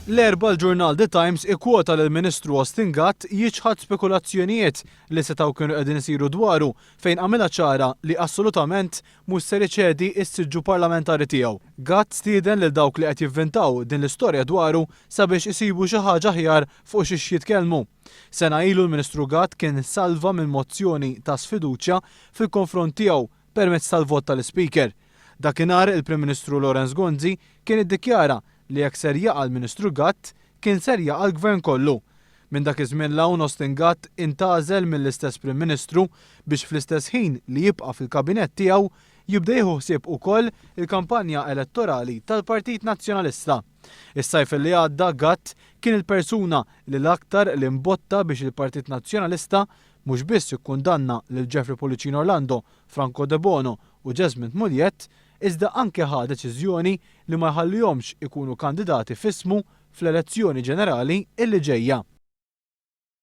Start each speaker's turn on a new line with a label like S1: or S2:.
S1: L-erba l-ġurnal The Times ikkwota lill-Ministru Austin Gatt jiġħad spekulazzjonijiet li setgħu kienu qegħdin isiru dwaru fejn għamilha ċara li assolutament mhux se iċedi s-siġġu parlamentari tiegħu. Gatt stieden lil dawk li qed jivvintaw din l-istorja dwaru sabiex isibu xi ħaġa aħjar fuq xiex jitkellmu. Sena ilu l-Ministru Gatt kien salva minn mozzjoni ta' sfiduċja fil-konfront tiegħu permezz tal-vot tal-Speaker. Dakinhar il-Prim Ministru Lawrence Gonzi kien iddikjara li jekk ser jaqa' l-Ministru Gatt kien ser jaqa' l-Gvern kollu. Minn dak iż-żmien l-hawn Austin Gatt intgħażel mill-istess Prim Ministru biex fl-istess ħin li jibqa' fil-kabinett tiegħu jibda jieħu ħsieb ukoll il-kampanja elettorali tal-Partit Nazzjonalista. Is-sajf li għadda Gatt kien il-persuna li l-aktar li mbotta biex il-Partit Nazzjonalista mhux biss ikkundanna lil Jeffrey Policino Orlando, Franco De Bono u Jesmond Mulliet, iżda anke ħa deċiżjoni li ma jħallihomx ikunu kandidati f'ismu fl-elezzjoni ġenerali illi ġejja.